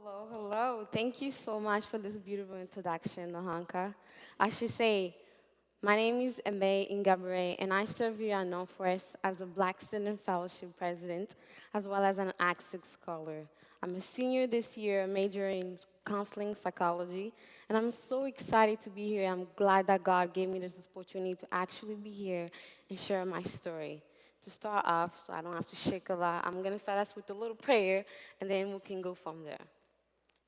Hello, hello. Thank you so much for this beautiful introduction, Nahanka. I should say, my name is Aimee Ingabire, and I serve here at Northwest as a Black Student Fellowship President, as well as an Access Scholar. I'm a senior this year, majoring in counseling psychology, and I'm so excited to be here. I'm glad that God gave me this opportunity to actually be here and share my story. To start off, so I don't have to shake a lot, I'm going to start us with a little prayer, and then we can go from there.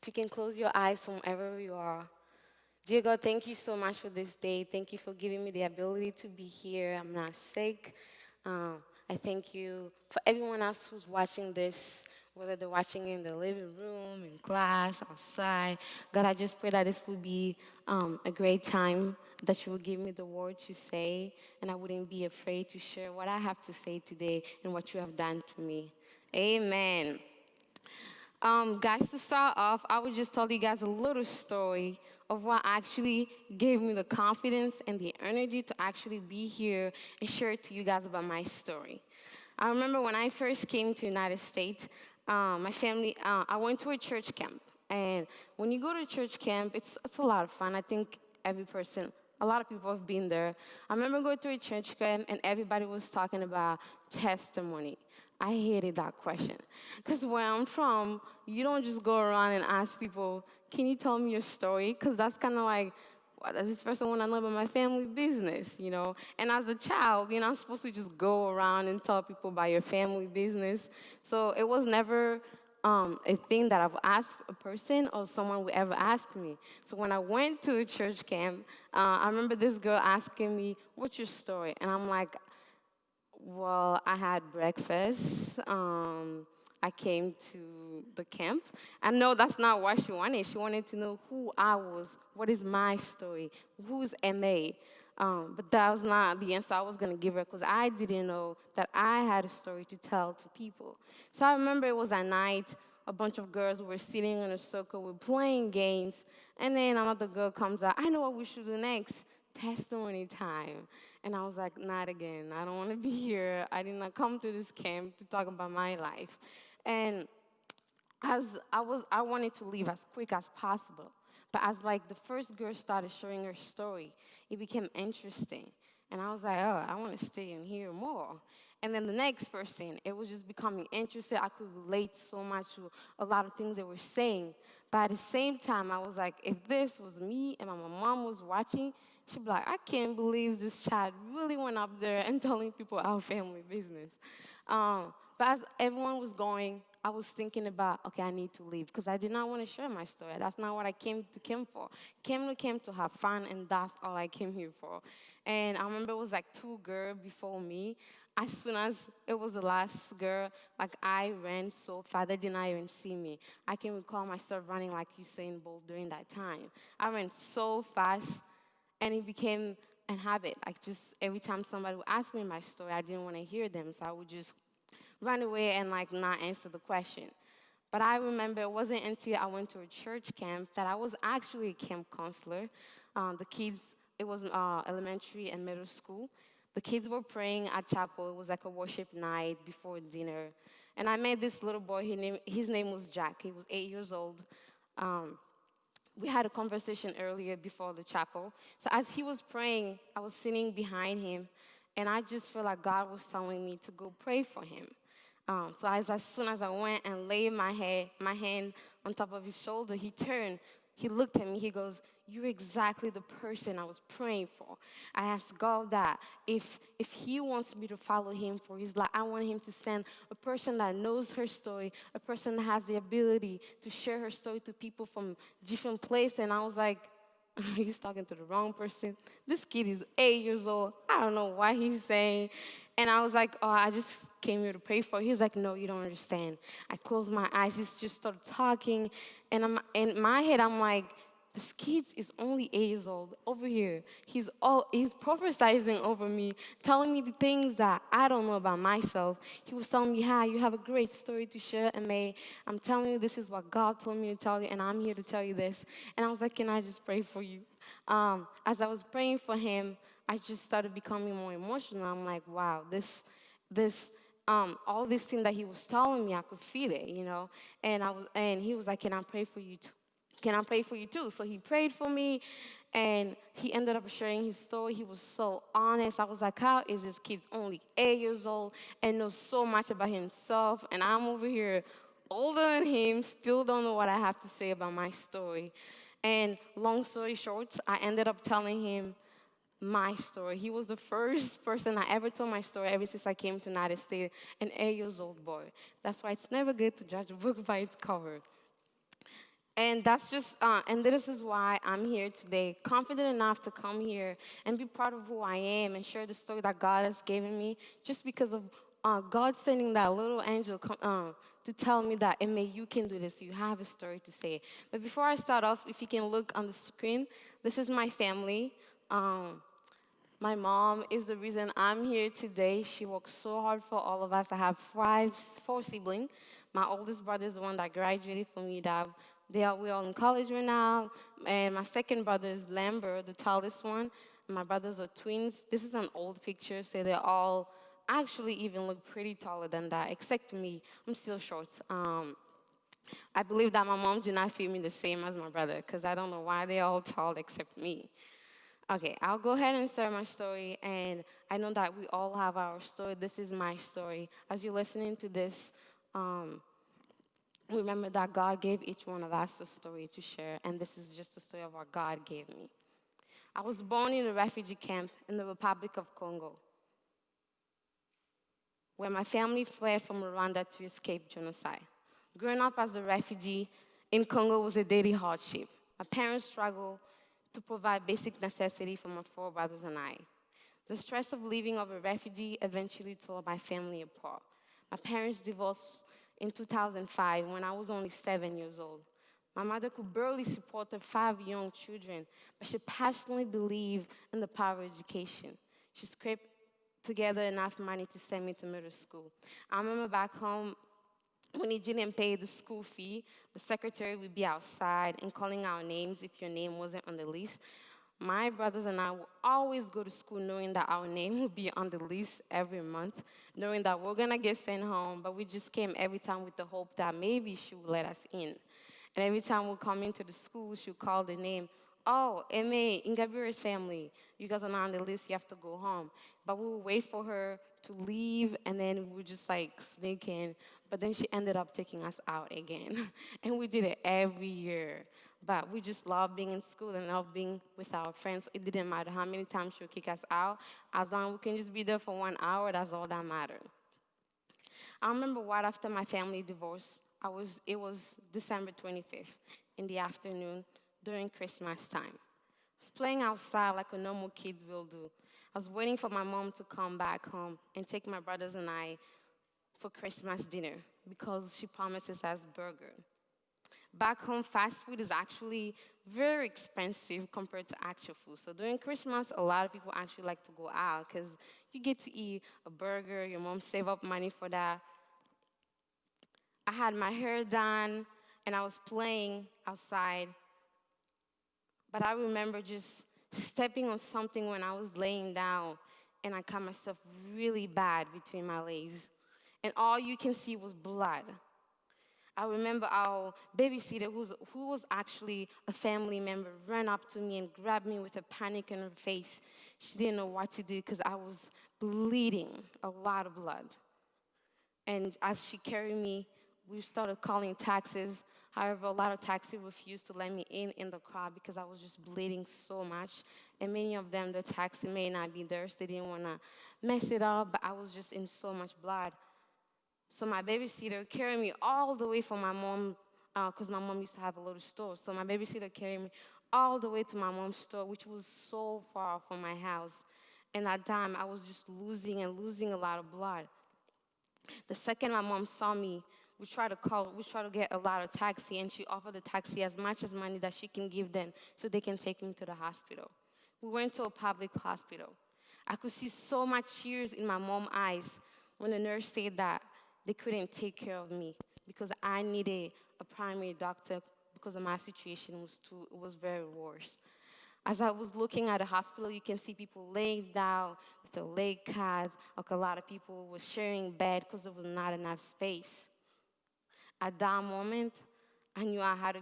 If you can close your eyes from wherever you are. Dear God, thank you so much for this day. Thank you for giving me the ability to be here. I'm not sick. I thank you for everyone else who's watching this, whether they're watching in the living room, in class, outside. God, I just pray that this will be a great time, that you will give me the words to say, and I wouldn't be afraid to share what I have to say today and what you have done to me. Amen. Guys, to start off, I would just tell you guys a little story of what actually gave me the confidence and the energy to actually be here and share it to you guys about my story. I remember when I first came to the United States, my family, I went to a church camp. And when you go to church camp, it's a lot of fun. I think every person, a lot of people have been there. I remember going to a church camp and everybody was talking about testimony. I hated that question. Because where I'm from, you don't just go around and ask people, can you tell me your story? Because that's kind of like, what does this person want to know about my family business, you know? And as a child, you're not supposed to just go around and tell people about your family business. So it was never a thing that I've asked a person or someone would ever ask me. So when I went to a church camp, I remember this girl asking me, what's your story? And I'm like, well, I had breakfast. I came to the camp. I know that's not what she wanted. She wanted to know who I was, what is my story, who's MA. But that was not the answer I was going to give her because I didn't know that I had a story to tell to people. So I remember it was at night. A bunch of girls were sitting in a circle, we're playing games, and then another girl comes out. I know what we should do next. Testimony time. And I was like, not again. I don't want to be here. I did not come to this camp to talk about my life. And I wanted to leave as quick as possible. But as like the first girl started sharing her story, it became interesting. And I was like, oh, I want to stay and hear more. And then the next person, it was just becoming interesting. I could relate so much to a lot of things they were saying. But at the same time, I was like, if this was me and my mom was watching, she'd be like, I can't believe this child really went up there and telling people our family business. But as everyone was going, I was thinking about, okay, I need to leave because I did not want to share my story. That's not what I came to camp for. Came to have fun, and that's all I came here for. And I remember it was like two girls before me. As soon as it was the last girl, like I ran so fast, they did not even see me. I can recall myself running like Usain Bolt during that time. I ran so fast, and it became a habit. Like just every time somebody would ask me my story, I didn't want to hear them, so I would just run away and like not answer the question. But I remember it wasn't until I went to a church camp that I was actually a camp counselor. The kids, it was elementary and middle school. The kids were praying at chapel. It was like a worship night before dinner. And I met this little boy. His name was Jack. He was 8 years old. We had a conversation earlier before the chapel. So as he was praying, I was sitting behind him, and I just felt like God was telling me to go pray for him. So as soon as I went and laid my hand on top of his shoulder, he turned, he looked at me, he goes, you're exactly the person I was praying for. I asked God that if he wants me to follow him for his life, I want him to send a person that knows her story, a person that has the ability to share her story to people from different places. And I was like, he's talking to the wrong person. This kid is 8 years old. I don't know what he's saying. And I was like, oh, I just came here to pray for you. He was like, no, you don't understand. I closed my eyes. He just started talking. And in my head, I'm like, this kid is only 8 years old over here. He's prophesizing over me, telling me the things that I don't know about myself. He was telling me, hi, you have a great story to share, Aimee. I'm telling you, this is what God told me to tell you, and I'm here to tell you this. And I was like, can I just pray for you? As I was praying for him, I just started becoming more emotional. I'm like, wow, this all this thing that he was telling me, I could feel it, and he was like, "Can I pray for you too? Can I pray for you too?" So he prayed for me, and he ended up sharing his story. He was so honest. I was like, "How is this kid's only 8 years old and knows so much about himself, and I'm over here older than him, still don't know what I have to say about my story." And long story short, I ended up telling him my story. He was the first person I ever told my story ever since I came to the United States, an 8 years old boy. That's why it's never good to judge a book by its cover. And and this is why I'm here today, confident enough to come here and be proud of who I am and share the story that God has given me, just because of God sending that little angel to tell me that, Aimee, you can do this. You have a story to say. But before I start off, if you can look on the screen, this is my family. My mom is the reason I'm here today. She works so hard for all of us. I have four siblings. My oldest brother is the one that graduated from UW. We're all in college right now. And my second brother is Lambert, the tallest one. And my brothers are twins. This is an old picture, so they all actually even look pretty taller than that, except me. I'm still short. I believe that my mom did not feel me the same as my brother, because I don't know why they're all tall except me. Okay, I'll go ahead and start my story, and I know that we all have our story. This is my story. As you're listening to this, remember that God gave each one of us a story to share, and this is just the story of what God gave me. I was born in a refugee camp in the Republic of Congo, where my family fled from Rwanda to escape genocide. Growing up as a refugee in Congo was a daily hardship. My parents struggled to provide basic necessity for my four brothers and I. The stress of living as a refugee eventually tore my family apart. My parents divorced in 2005 when I was only 7 years old. My mother could barely support her 5 young children, but she passionately believed in the power of education. She scraped together enough money to send me to middle school. I remember back home, when he didn't pay the school fee, the secretary would be outside and calling our names if your name wasn't on the list. My brothers and I would always go to school knowing that our name would be on the list every month, knowing that we're going to get sent home, but we just came every time with the hope that maybe she would let us in. And every time we come into the school, she would call the name, "Oh, Aimee Ingabire's family, you guys are not on the list, you have to go home." But we would wait for her to leave, and then we would just like sneak in. But then she ended up taking us out again. And we did it every year. But we just loved being in school and loved being with our friends. It didn't matter how many times she would kick us out. As long as we can just be there for 1 hour, that's all that mattered. I remember right after my family divorce, it was December 25th in the afternoon during Christmas time. I was playing outside like a normal kids will do. I was waiting for my mom to come back home and take my brothers and I for Christmas dinner because she promises us burger. Back home, fast food is actually very expensive compared to actual food. So during Christmas, a lot of people actually like to go out because you get to eat a burger, your mom save up money for that. I had my hair done and I was playing outside, but I remember just stepping on something when I was laying down and I cut myself really bad between my legs. And all you can see was blood. I remember our babysitter, who was actually a family member, ran up to me and grabbed me with a panic in her face. She didn't know what to do because I was bleeding, a lot of blood. And as she carried me, we started calling taxis. However, a lot of taxis refused to let me in the car because I was just bleeding so much. And many of them, the taxi may not be there, so they didn't want to mess it up, but I was just in so much blood. So my babysitter carried me all the way from my mom, because my mom used to have a little store. So my babysitter carried me all the way to my mom's store, which was so far from my house. And at that time, I was just losing a lot of blood. The second my mom saw me, we tried to get a lot of taxi, and she offered the taxi as much as money that she can give them so they can take me to the hospital. We went to a public hospital. I could see so much tears in my mom's eyes when the nurse said that they couldn't take care of me because I needed a primary doctor because of my situation was very worse. As I was looking at the hospital, you can see people laying down with a leg cast. Like a lot of people were sharing bed because there was not enough space. At that moment, I knew I had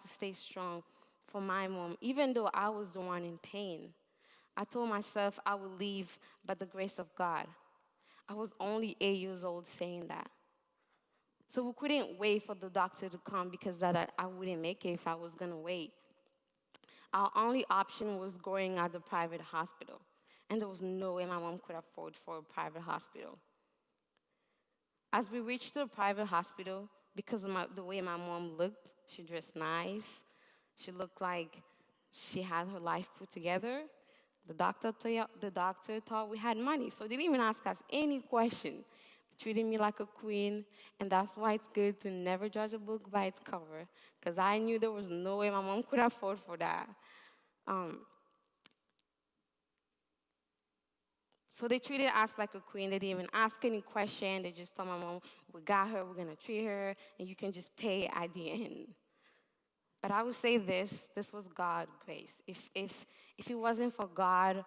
to stay strong for my mom, even though I was the one in pain. I told myself I would leave by the grace of God. I was only 8 years old saying that. So we couldn't wait for the doctor to come because I wouldn't make it if I was gonna wait. Our only option was going at the private hospital. And there was no way my mom could afford for a private hospital. As we reached the private hospital, because of the way my mom looked, she dressed nice. She looked like she had her life put together. The doctor thought we had money, so they didn't even ask us any question. They treated me like a queen, and that's why it's good to never judge a book by its cover, because I knew there was no way my mom could afford for that. Um, so they treated us like a queen. They didn't even ask any question. They just told my mom, we got her, we're gonna treat her, and you can just pay at the end. But I would say this was God's grace. If it wasn't for God,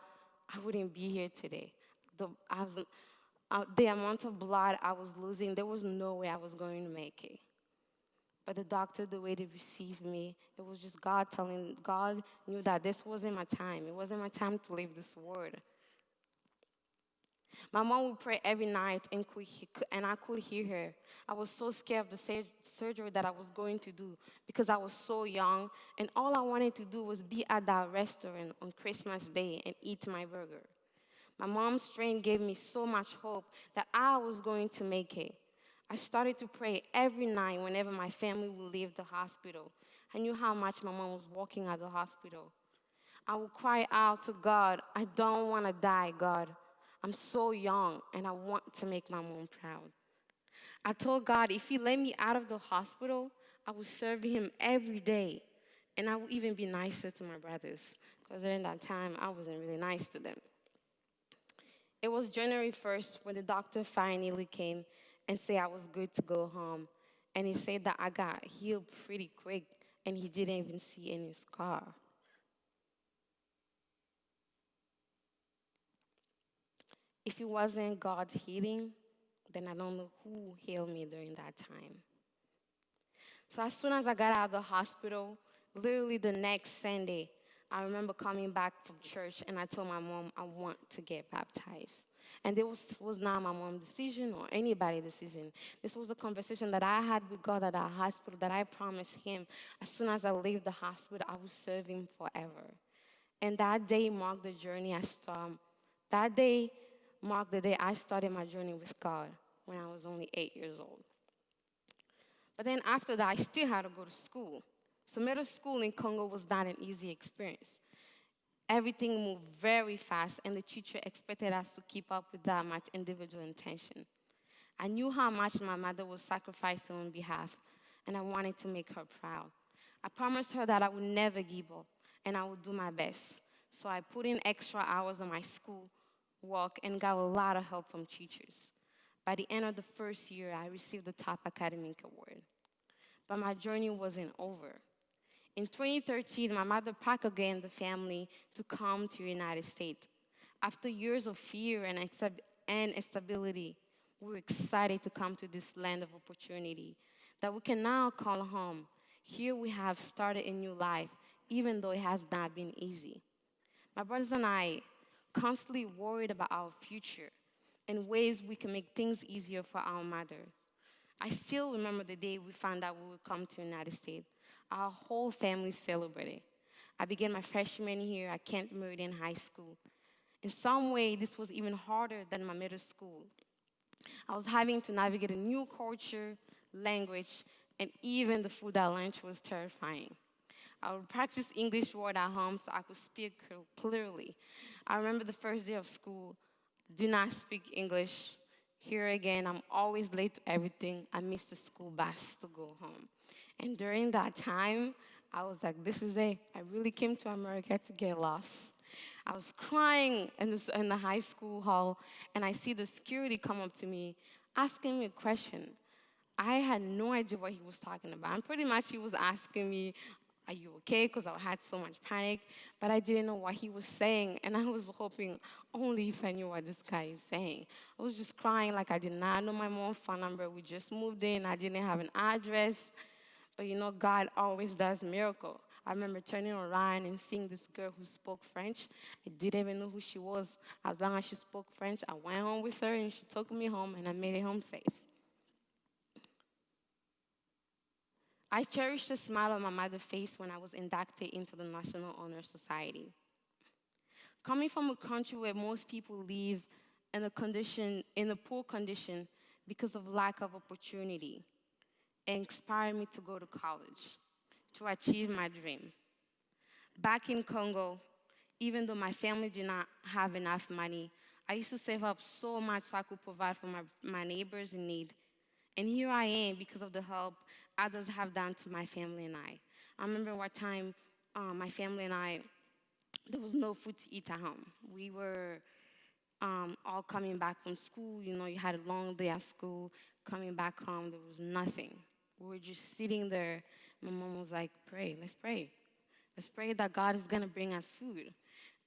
I wouldn't be here today. The amount of blood I was losing, there was no way I was going to make it. But the doctor, the way they received me, it was just God knew that this wasn't my time. It wasn't my time to leave this world. My mom would pray every night, and I could hear her. I was so scared of the surgery that I was going to do because I was so young, and all I wanted to do was be at that restaurant on Christmas Day and eat my burger. My mom's strength gave me so much hope that I was going to make it. I started to pray every night whenever my family would leave the hospital. I knew how much my mom was working at the hospital. I would cry out to God, I don't want to die, God. I'm so young and I want to make my mom proud. I told God if He let me out of the hospital, I would serve Him every day. And I would even be nicer to my brothers because during that time I wasn't really nice to them. It was January 1st when the doctor finally came and said I was good to go home. And he said that I got healed pretty quick and he didn't even see any scar. If it wasn't God's healing, then I don't know who healed me during that time. So as soon as I got out of the hospital, literally the next Sunday, I remember coming back from church and I told my mom I want to get baptized. And this was not my mom's decision or anybody's decision. This was a conversation that I had with God at the hospital that I promised Him as soon as I leave the hospital, I would serve Him forever. And that day marked the journey I started. That day marked the day I started my journey with God when I was only 8 years old. But then after that, I still had to go to school. So middle school in Congo was not an easy experience. Everything moved very fast, and the teacher expected us to keep up with that much individual attention. I knew how much my mother was sacrificing on behalf, and I wanted to make her proud. I promised her that I would never give up, and I would do my best. So I put in extra hours on my school work and got a lot of help from teachers. By the end of the first year, I received the top academic award. But my journey wasn't over. In 2013, my mother packed again the family to come to the United States. After years of fear and instability, we were excited to come to this land of opportunity that we can now call home. Here we have started a new life, even though it has not been easy. My brothers and I constantly worried about our future and ways we can make things easier for our mother. I still remember the day we found out we would come to the United States. Our whole family celebrated. I began my freshman year at Kent Meridian High School. In some way, this was even harder than my middle school. I was having to navigate a new culture, language, and even the food at lunch was terrifying. I would practice English word at home so I could speak clearly. I remember the first day of school, do not speak English. Here again, I'm always late to everything. I missed the school bus to go home. And during that time, I was like, this is it. I really came to America to get lost. I was crying in the high school hall, and I see the security come up to me, asking me a question. I had no idea what he was talking about. And pretty much he was asking me, are you okay? Because I had so much panic, but I didn't know what he was saying, and I was hoping only if I knew what this guy is saying. I was just crying like I did not know my mom's phone number. We just moved in. I didn't have an address. But God always does miracle. I remember turning around and seeing this girl who spoke French. I didn't even know who she was. As long as she spoke French, I went home with her and she took me home and I made it home safe. I cherished the smile on my mother's face when I was inducted into the National Honor Society. Coming from a country where most people live in a poor condition because of lack of opportunity, it inspired me to go to college, to achieve my dream. Back in Congo, even though my family did not have enough money, I used to save up so much so I could provide for my neighbors in need. And here I am because of the help others have done to my family and I. I remember one time my family and I, there was no food to eat at home. We were all coming back from school. You had a long day at school. Coming back home, there was nothing. We were just sitting there. My mom was like, pray, let's pray. Let's pray that God is going to bring us food.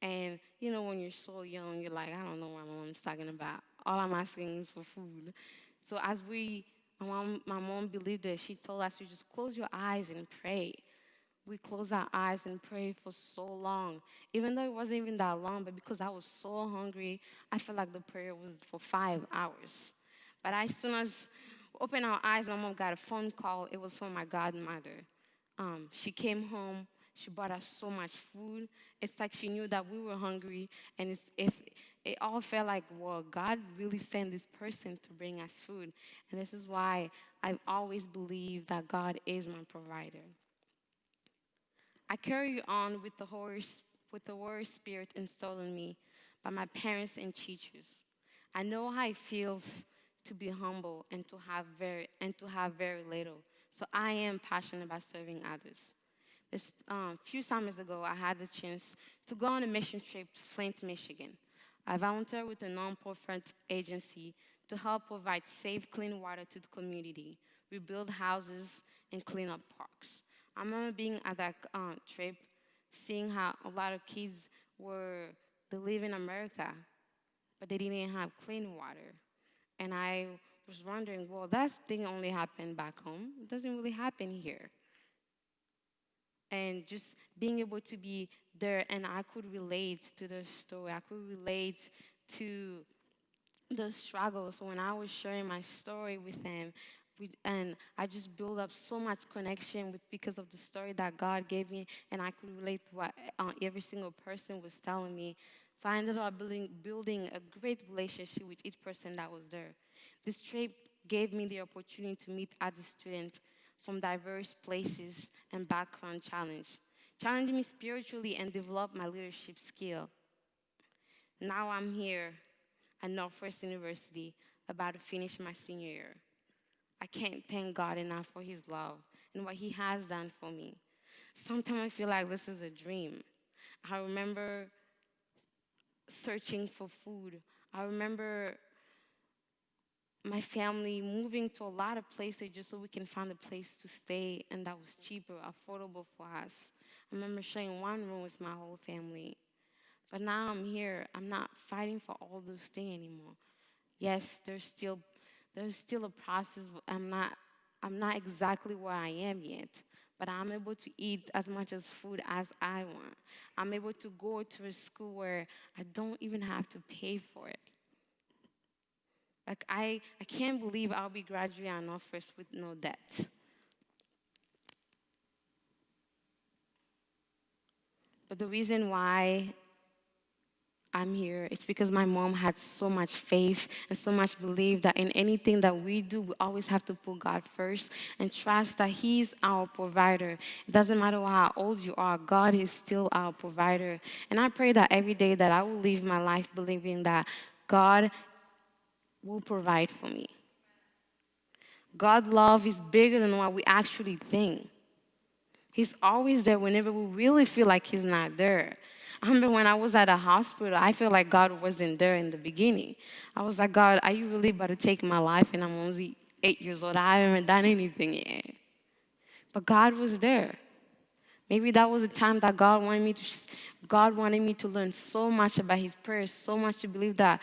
And, when you're so young, you're like, I don't know what my mom's talking about. All I'm asking is for food. So my mom believed it. She told us to just close your eyes and pray. We closed our eyes and prayed for so long. Even though it wasn't even that long, but because I was so hungry, I felt like the prayer was for 5 hours. But as soon as we opened our eyes, my mom got a phone call. It was from my godmother. She came home. She brought us so much food. It's like she knew that we were hungry, and if it all felt like, well, God really sent this person to bring us food. And this is why I've always believed that God is my provider. I carry on with the Holy Spirit installed in me by my parents and teachers. I know how it feels to be humble and to have very little. So I am passionate about serving others. This few summers ago, I had the chance to go on a mission trip to Flint, Michigan. I volunteered with a non-profit agency to help provide safe, clean water to the community, rebuild houses, and clean up parks. I remember being at that trip, seeing how a lot of kids they live in America, but they didn't have clean water. And I was wondering, well, that thing only happened back home. It doesn't really happen here. And just being able to be there, and I could relate to the story. I could relate to the struggle. So when I was sharing my story with them, and I just built up so much connection because of the story that God gave me, and I could relate to what every single person was telling me. So I ended up building a great relationship with each person that was there. This trip gave me the opportunity to meet other students from diverse places and background challenge me spiritually and develop my leadership skill. Now I'm here at Northwest University, about to finish my senior year. I can't thank God enough for his love and what he has done for me. Sometimes I feel like this is a dream. I remember searching for food. I remember my family moving to a lot of places just so we can find a place to stay, and that was cheaper, affordable for us. I remember sharing one room with my whole family. But now I'm here. I'm not fighting for all those things anymore. Yes, there's still a process. I'm not exactly where I am yet, but I'm able to eat as much as food as I want. I'm able to go to a school where I don't even have to pay for it. Like I can't believe I'll be graduating on Northwest with no debt. But the reason why I'm here, it's because my mom had so much faith and so much belief that in anything that we do, we always have to put God first and trust that He's our provider. It doesn't matter how old you are, God is still our provider. And I pray that every day that I will live my life believing that God will provide for me. God's love is bigger than what we actually think. He's always there whenever we really feel like He's not there. I remember when I was at a hospital, I felt like God wasn't there in the beginning. I was like, God, are you really about to take my life? And I'm only 8 years old. I haven't done anything yet. But God was there. Maybe that was a time that God wanted me to learn so much about His prayers, so much to believe that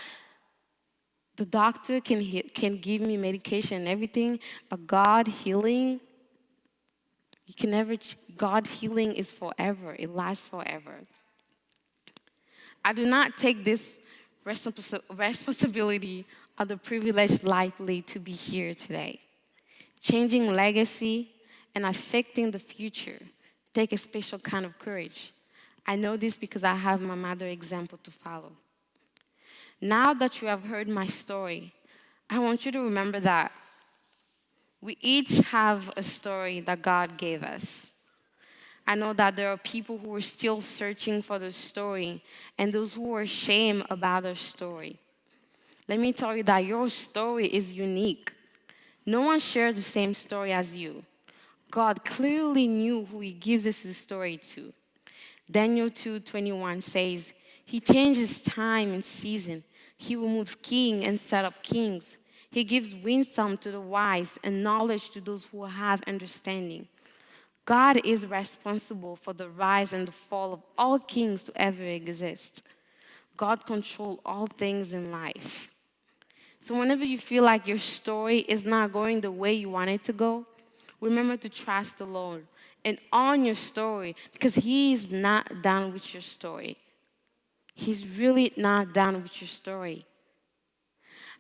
the doctor can give me medication and everything, but God healing, you can never. God healing is forever. It lasts forever. I do not take this responsibility or the privilege lightly to be here today. Changing legacy and affecting the future take a special kind of courage. I know this because I have my mother example to follow. Now that you have heard my story, I want you to remember that we each have a story that God gave us. I know that there are people who are still searching for the story and those who are ashamed about their story. Let me tell you that your story is unique. No one shared the same story as you. God clearly knew who He gives us His story to. Daniel 2:21 says, He changes time and season. He removes king and set up kings. He gives wisdom to the wise and knowledge to those who have understanding. God is responsible for the rise and the fall of all kings to ever exist. God controls all things in life. So whenever you feel like your story is not going the way you want it to go, remember to trust the Lord and own your story because He's not done with your story. He's really not done with your story.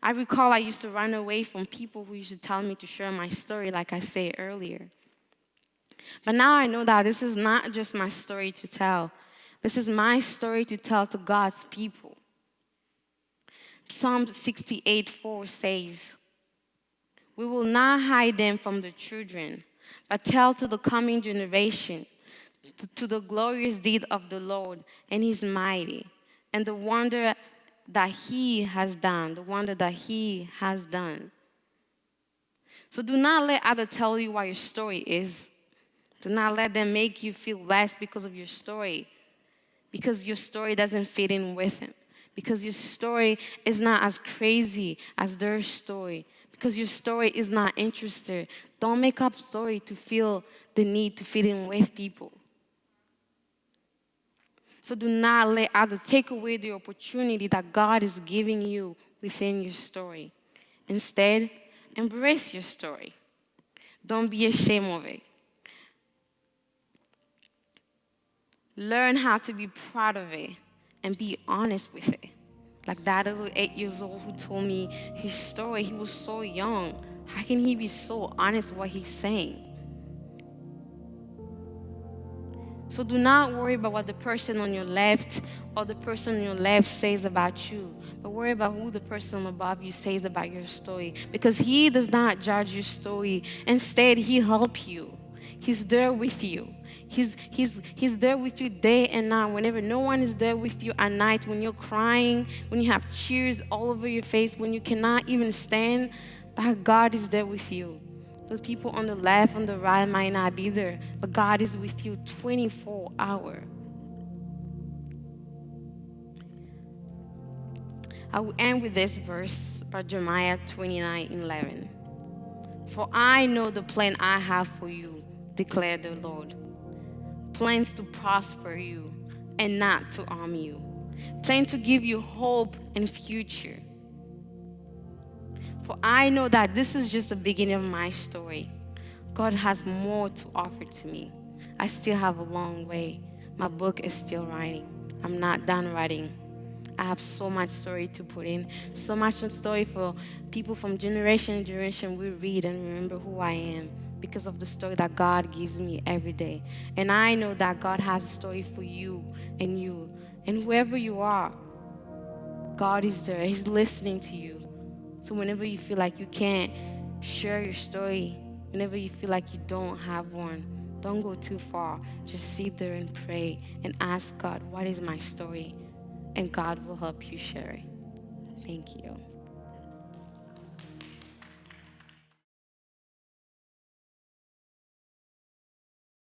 I recall I used to run away from people who used to tell me to share my story, like I said earlier. But now I know that this is not just my story to tell. This is my story to tell to God's people. Psalm 68:4 says, We will not hide them from the children, but tell to the coming generation to the glorious deed of the Lord and His mighty, and the wonder that He has done, the wonder that He has done. So do not let others tell you what your story is. Do not let them make you feel less because of your story, because your story doesn't fit in with them, because your story is not as crazy as their story, because your story is not interested. Don't make up story to feel the need to fit in with people. So do not let others take away the opportunity that God is giving you within your story. Instead, embrace your story. Don't be ashamed of it. Learn how to be proud of it and be honest with it. Like that little 8 years old who told me his story, he was so young. How can he be so honest what he's saying? So do not worry about what the person on your left or the person on your left says about you, but worry about who the person above you says about your story, because He does not judge your story. Instead, He helps you. He's there with you. He's there with you day and night. Whenever no one is there with you at night, when you're crying, when you have tears all over your face, when you cannot even stand, that God is there with you. Those people on the left, on the right might not be there, but God is with you 24 hours. I will end with this verse by Jeremiah 29:11. For I know the plan I have for you, declared the Lord. Plans to prosper you and not to harm you. Plans to give you hope and future. For I know that this is just the beginning of my story. God has more to offer to me. I still have a long way. My book is still writing. I'm not done writing. I have so much story to put in, so much story for people from generation to generation. We read and remember who I am because of the story that God gives me every day. And I know that God has a story for you and whoever you are. God is there. He's listening to you. So whenever you feel like you can't share your story, whenever you feel like you don't have one, don't go too far. Just sit there and pray and ask God, what is my story? And God will help you share it. Thank you.